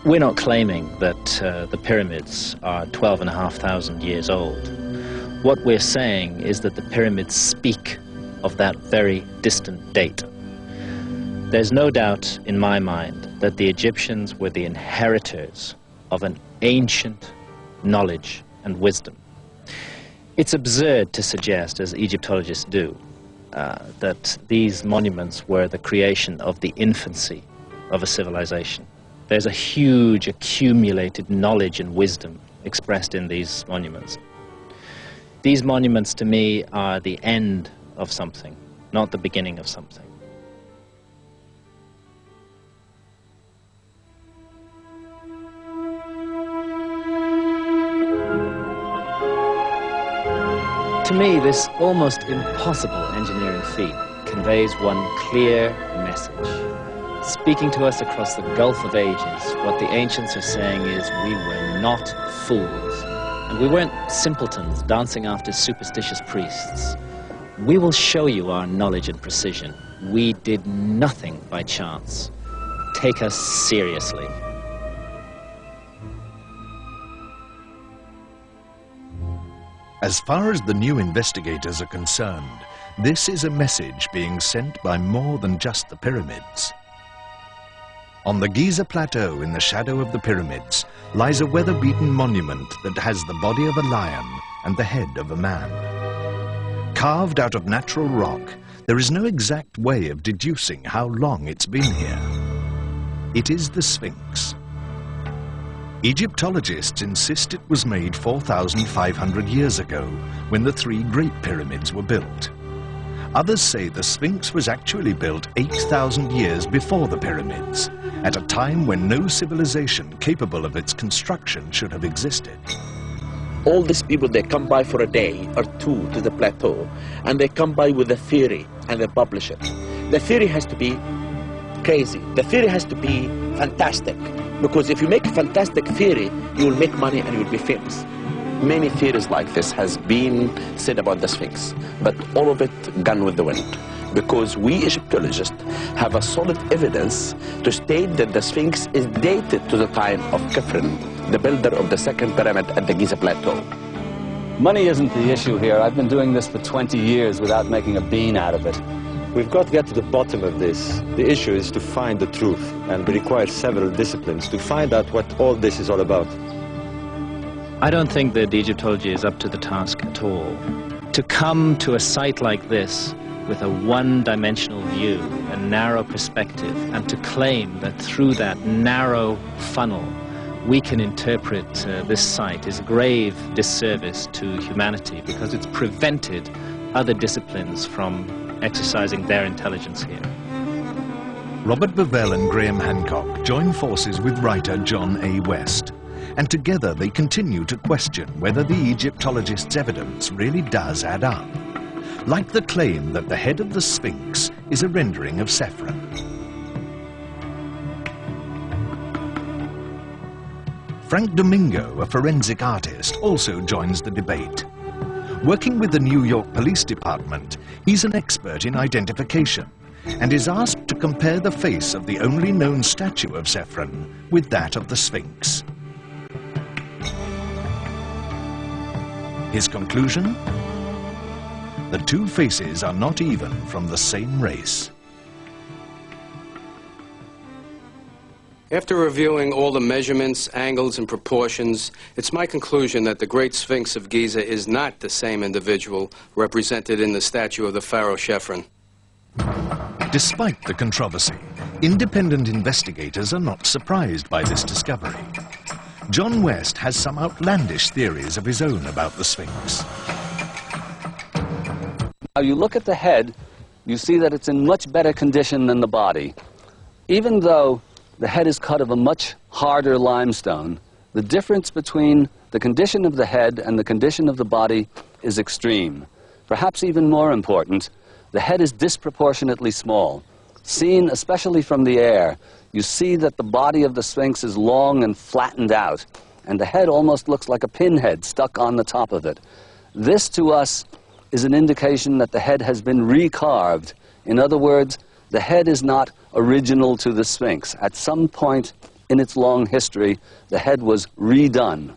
We're not claiming that the pyramids are 12,500 years old. What we're saying is that the pyramids speak of that very distant date. There's no doubt in my mind that the Egyptians were the inheritors of an ancient knowledge and wisdom. It's absurd to suggest, as Egyptologists do, that these monuments were the creation of the infancy of a civilization. There's a huge accumulated knowledge and wisdom expressed in these monuments. These monuments, to me, are the end of something, not the beginning of something. To me, this almost impossible engineering feat conveys one clear message. Speaking to us across the gulf of ages, what the ancients are saying is we were not fools. And we weren't simpletons dancing after superstitious priests. We will show you our knowledge and precision. We did nothing by chance. Take us seriously. As far as the new investigators are concerned, this is a message being sent by more than just the pyramids. On the Giza Plateau in the shadow of the pyramids lies a weather-beaten monument that has the body of a lion and the head of a man. Carved out of natural rock, there is no exact way of deducing how long it's been here. It is the Sphinx. Egyptologists insist it was made 4,500 years ago, when the three Great Pyramids were built. Others say the Sphinx was actually built 8,000 years before the pyramids, at a time when no civilization capable of its construction should have existed. All these people, they come by for a day or two to the plateau, and they come by with a theory, and they publish it. The theory has to be crazy. The theory has to be fantastic, because if you make a fantastic theory, you will make money and you will be famous. Many theories like this has been said about the Sphinx, but all of it gone with the wind, because we Egyptologists have a solid evidence to state that the Sphinx is dated to the time of Khafre, the builder of the second pyramid at the Giza Plateau. Money isn't the issue here. I've been doing this for 20 years without making a bean out of it. We've got to get to the bottom of this. The issue is to find the truth, and we require several disciplines to find out what all this is all about. I don't think that Egyptology is up to the task at all. To come to a site like this with a one-dimensional view, a narrow perspective, and to claim that through that narrow funnel we can interpret this site is a grave disservice to humanity, because it's prevented other disciplines from exercising their intelligence here. Robert Bauval and Graham Hancock join forces with writer John A. West, and together they continue to question whether the Egyptologists' evidence really does add up, like the claim that the head of the Sphinx is a rendering of saffron. Frank Domingo, a forensic artist, also joins the debate. Working with the New York Police Department, he's an expert in identification and is asked to compare the face of the only known statue of saffron with that of the Sphinx. His conclusion? The two faces are not even from the same race. After reviewing all the measurements, angles, and proportions, it's my conclusion that the Great Sphinx of Giza is not the same individual represented in the statue of the pharaoh Khafre. Despite the controversy, independent investigators are not surprised by this discovery. John West has some outlandish theories of his own about the Sphinx. Now you look at the head, you see that it's in much better condition than the body. Even though the head is cut of a much harder limestone, the difference between the condition of the head and the condition of the body is extreme. Perhaps even more important, the head is disproportionately small. Seen especially from the air, you see that the body of the Sphinx is long and flattened out, and the head almost looks like a pinhead stuck on the top of it. This, to us, is an indication that the head has been recarved. In other words, the head is not original to the Sphinx. At some point, in its long history, the head was redone.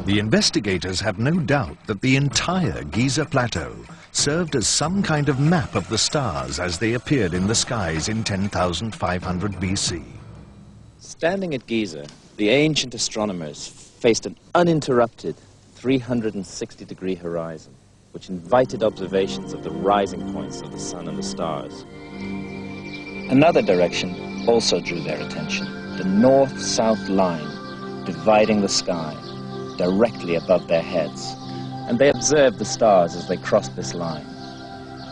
The investigators have no doubt that the entire Giza Plateau served as some kind of map of the stars as they appeared in the skies in 10,500 BC. Standing at Giza, the ancient astronomers faced an uninterrupted 360-degree horizon, which invited observations of the rising points of the sun and the stars. Another direction also drew their attention, the north-south line dividing the sky directly above their heads, and they observed the stars as they crossed this line.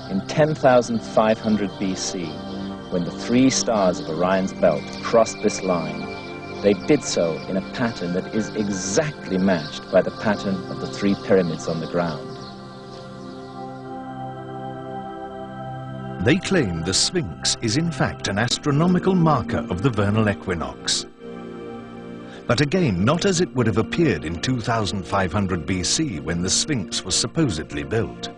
In 10,500 BC, when the 3 stars of Orion's belt crossed this line, they did so in a pattern that is exactly matched by the pattern of the 3 pyramids on the ground. They claim the Sphinx is in fact an astronomical marker of the vernal equinox. But again, not as it would have appeared in 2500 BC when the Sphinx was supposedly built.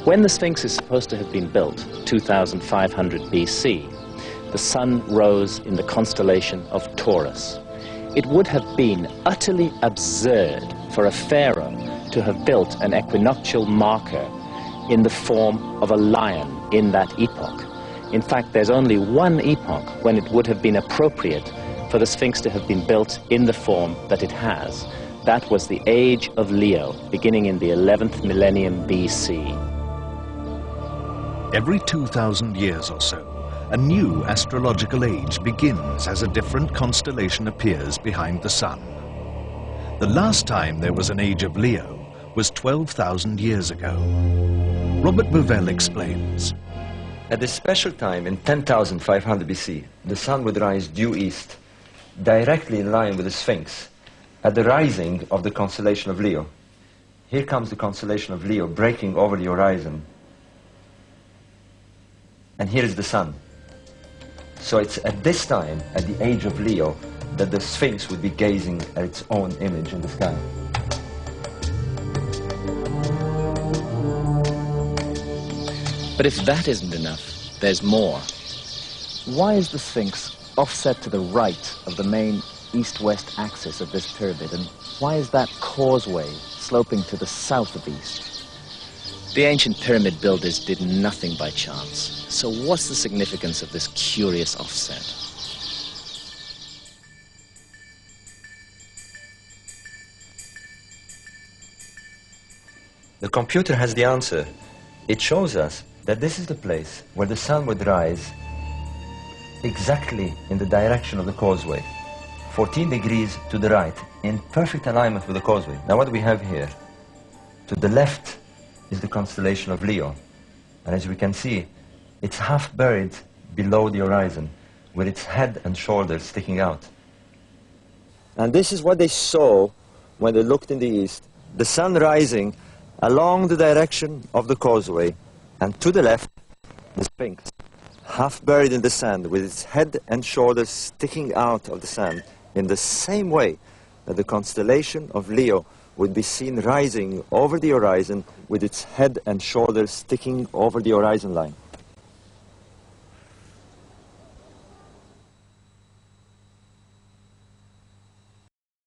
When the Sphinx is supposed to have been built, 2500 BC, the sun rose in the constellation of Taurus. It would have been utterly absurd for a pharaoh to have built an equinoctial marker in the form of a lion in that epoch. In fact, there's only one epoch when it would have been appropriate for the Sphinx to have been built in the form that it has. That was the age of Leo, beginning in the 11th millennium BC. Every 2,000 years or so, a new astrological age begins as a different constellation appears behind the sun. The last time there was an age of Leo was 12,000 years ago. Robert Bauval explains. At this special time in 10,500 BC, the sun would rise due east, directly in line with the Sphinx, at the rising of the constellation of Leo. Here comes the constellation of Leo breaking over the horizon. And here is the sun. So it's at this time, at the age of Leo, that the Sphinx would be gazing at its own image in the sky. But if that isn't enough, there's more. Why is the Sphinx offset to the right of the main east-west axis of this pyramid, and why is that causeway sloping to the south of east? The ancient pyramid builders did nothing by chance. So what's the significance of this curious offset? The computer has the answer. It shows us that this is the place where the sun would rise exactly in the direction of the causeway, 14 degrees to the right, in perfect alignment with the causeway. Now what do we have here? To the left is the constellation of Leo, and as we can see, it's half buried below the horizon, with its head and shoulders sticking out. And this is what they saw when they looked in the east, the sun rising along the direction of the causeway, and to the left, the Sphinx, half buried in the sand, with its head and shoulders sticking out of the sand, in the same way that the constellation of Leo would be seen rising over the horizon with its head and shoulders sticking over the horizon line.